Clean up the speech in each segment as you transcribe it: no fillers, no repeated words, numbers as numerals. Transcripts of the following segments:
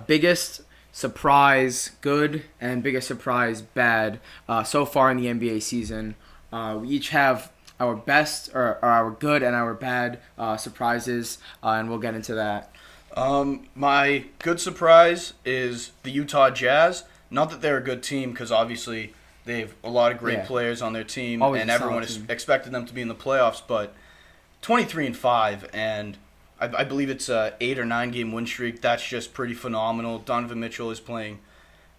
Biggest surprise good and biggest surprise bad so far in the NBA season. We each have our best or our good and our bad surprises, and we'll get into that. My good surprise is the Utah Jazz. Not that they're a good team, because obviously they have a lot of great Yeah, players on their team, always and a solid everyone is team. expected them to be in the playoffs. But 23-5, and I believe it's a 8 or 9 game win streak. That's just pretty phenomenal. Donovan Mitchell is playing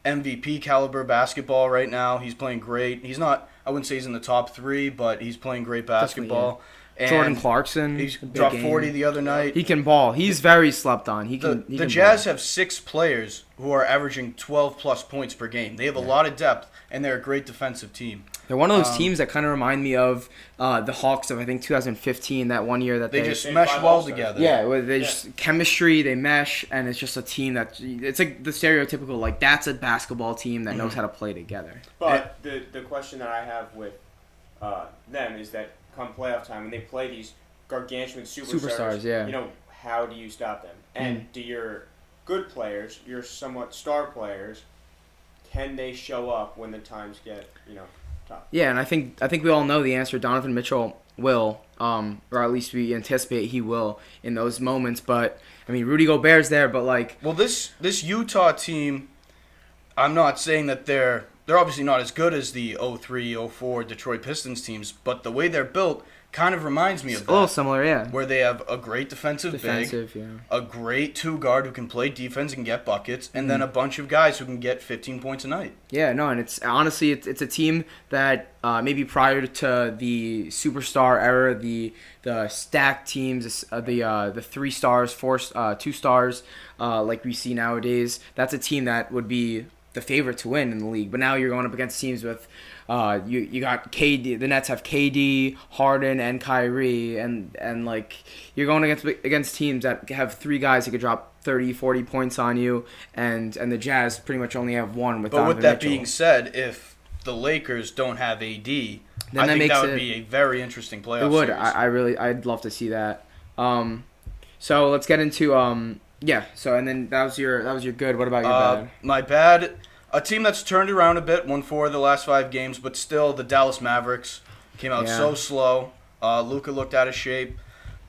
MVP caliber basketball right now. He's playing great. He's not. I wouldn't say he's in the top three, but he's playing great Definitely, yeah. basketball. Jordan And Clarkson, he's a big dropped game. 40 the other night. He can ball. He's very slept on. He The can. He the can Jazz ball. have 6 players who are averaging 12 plus points per game. They have a lot of depth, and they're a great defensive team. They're one of those teams that kind of remind me of the Hawks of I think 2015. That one year that They they just They mesh five well All-Stars. together. yeah, where they Yeah. just chemistry, they mesh, and it's just a team that it's like the stereotypical like that's a basketball team that knows how to play together. But the question that I have with them is that come playoff time, when they play these gargantuan Superstars, yeah. how do you stop them? And do your good players, your somewhat star players, can they show up when the times get, tough? Yeah, and I think we all know the answer. Donovan Mitchell will, or at least we anticipate he will in those moments. But I mean, Rudy Gobert's there, but like, Well, this Utah team, I'm not saying that they're obviously not as good as the 03, 04 Detroit Pistons teams, but the way they're built kind of reminds me it's of a little that, similar, yeah. where they have a great defensive big, Defensive, yeah. a great two guard who can play defense and get buckets, and then a bunch of guys who can get 15 points a night. Yeah, no, and it's honestly it's a team that maybe prior to the superstar era, the stacked teams, the 3 stars, 2 stars, like we see nowadays. That's a team that would be the favorite to win in the league. But now you're going up against teams with you got KD. The Nets have KD, Harden, and Kyrie, and like you're going against teams that have 3 guys who could drop 30, 40 points on you, and the Jazz pretty much only have one with But Donovan with that Mitchell. being said, if the Lakers don't have AD, I that think makes that would it- be a very interesting playoff It would. series. I'd love to see that. So let's get into yeah. So and then that was your good. What about your bad? My bad. A team that's turned around a bit, won 4 of the last 5 games, but still the Dallas Mavericks came out Yeah. so slow. Luka looked out of shape,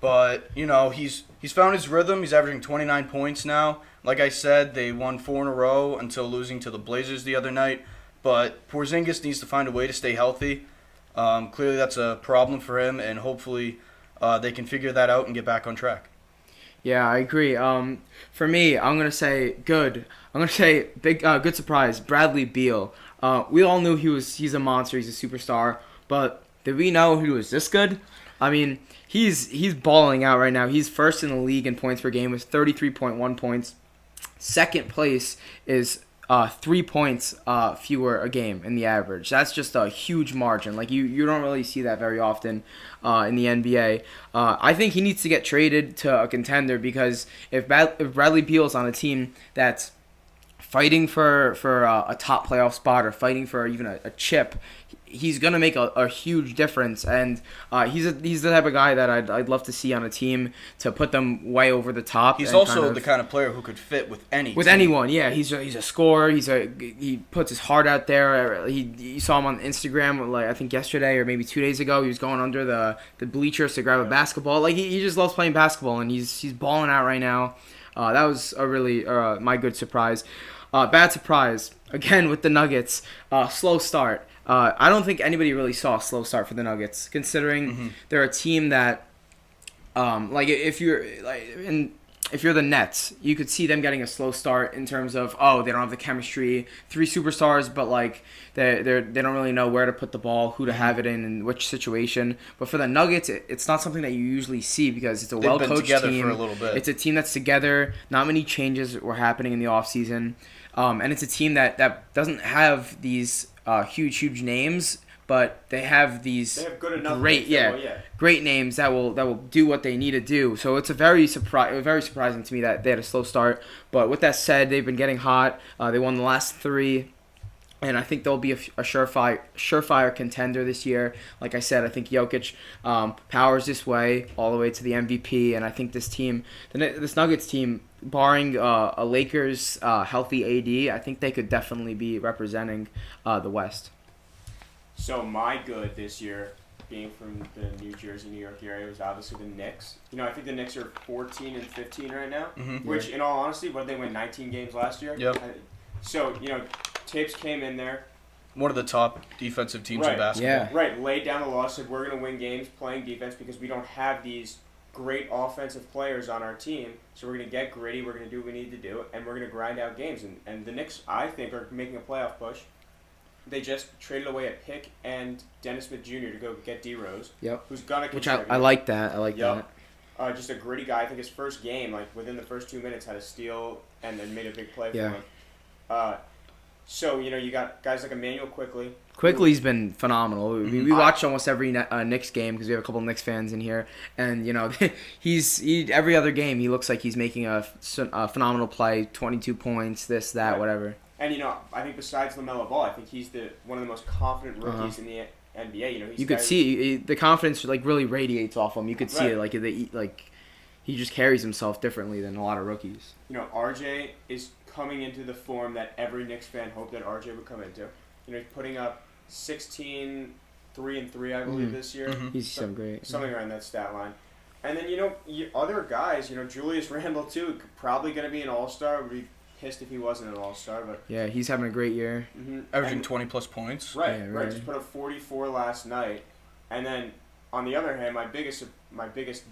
but he's found his rhythm. He's averaging 29 points now. Like I said, they won 4 in a row until losing to the Blazers the other night. But Porzingis needs to find a way to stay healthy. Clearly, that's a problem for him, and hopefully they can figure that out and get back on track. Yeah, I agree. For me, I'm gonna say good. I'm gonna say good surprise. Bradley Beal. We all knew he's a monster. He's a superstar. But did we know he was this good? I mean, he's balling out right now. He's first in the league in points per game with 33.1 points. Second place is 3 points fewer a game in the average. That's just a huge margin. Like you don't really see that very often in the NBA. I think he needs to get traded to a contender because if Bradley Beal's on a team that's fighting for a top playoff spot or fighting for even a chip, he's gonna make a huge difference, and he's the type of guy that I'd love to see on a team to put them way over the top. He's and also the kind of player who could fit with any team. anyone. Yeah, he's a scorer. He puts his heart out there. You saw him on Instagram like I think yesterday or maybe 2 days ago. He was going under the bleachers to grab a basketball. Like he just loves playing basketball, and he's balling out right now. That was a really my good surprise. Bad surprise again with the Nuggets. Slow start. I don't think anybody really saw a slow start for the Nuggets, considering they're a team that, like, if you're the Nets, you could see them getting a slow start in terms of they don't have the chemistry, 3 superstars, but like they don't really know where to put the ball, who to have it in, and which situation. But for the Nuggets, it's not something that you usually see because it's a well coached together team. for a little bit. It's a team that's together. Not many changes were happening in the offseason. And it's a team that doesn't have these huge names, but they have these They have good enough great names that will, yeah. great names that will do what they need to do. So it's very surprising to me that they had a slow start. But with that said, they've been getting hot. They won the last 3. And I think they'll be a surefire contender this year. Like I said, I think Jokic powers this way all the way to the MVP. And I think this team, this Nuggets team, barring a Lakers healthy AD, I think they could definitely be representing the West. So my good this year, being from the New Jersey, New York area, was obviously the Knicks. I think the Knicks are 14-15 right now, which, in all honesty, what did they win 19 games last year? Yep. So, Tibbs came in there. One of the top defensive teams in basketball. Yeah. Right, laid down the law, said we're going to win games playing defense because we don't have these great offensive players on our team. So we're going to get gritty, we're going to do what we need to do, and we're going to grind out games. And the Knicks, I think, are making a playoff push. They just traded away a pick and Dennis Smith Jr. to go get D Rose. Yep. Who's going to Which contribute. I like that. I like Yep. that. Just a gritty guy. I think his first game, within the first 2 minutes, had a steal and then made a big play for him. So, you got guys like Emmanuel Quickly. Quickly's been phenomenal. We watch almost every Knicks game because we have a couple of Knicks fans in here, and every other game he looks like he's making a phenomenal play, 22 points, this, that, whatever. And I think besides LaMelo Ball, I think he's one of the most confident rookies in the NBA. You could see the confidence really radiates off him. You could see it he just carries himself differently than a lot of rookies. RJ is coming into the form that every Knicks fan hoped that RJ would come into. He's putting up 16, 3-3, I believe, this year. He's so great. Something around that stat line. And then, other guys, Julius Randle, too, probably going to be an all-star. Would be pissed if he wasn't an all-star. But yeah, he's having a great year. Averaging 20-plus points. Right, yeah, right. Just put up 44 last night. And then, on the other hand, my biggest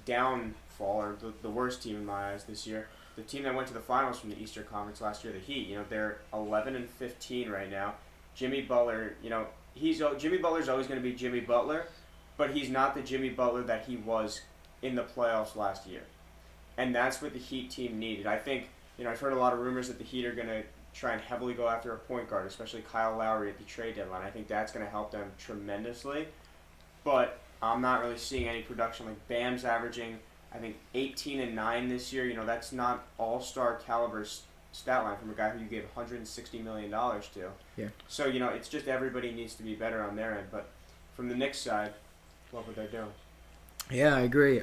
downfall, or the worst team in my eyes this year, the team that went to the finals from the Eastern Conference last year, the Heat. They're 11-15 right now. Jimmy Butler, Jimmy Butler's always going to be Jimmy Butler, but he's not the Jimmy Butler that he was in the playoffs last year. And that's what the Heat team needed. I think, I've heard a lot of rumors that the Heat are going to try and heavily go after a point guard, especially Kyle Lowry at the trade deadline. I think that's going to help them tremendously. But I'm not really seeing any production. Bam's averaging, I think, 18 and 9 this year. That's not all-star caliber stat line from a guy who you gave $160 million to. Yeah. So, it's just everybody needs to be better on their end. But from the Knicks side, love what they're doing. Yeah, I agree.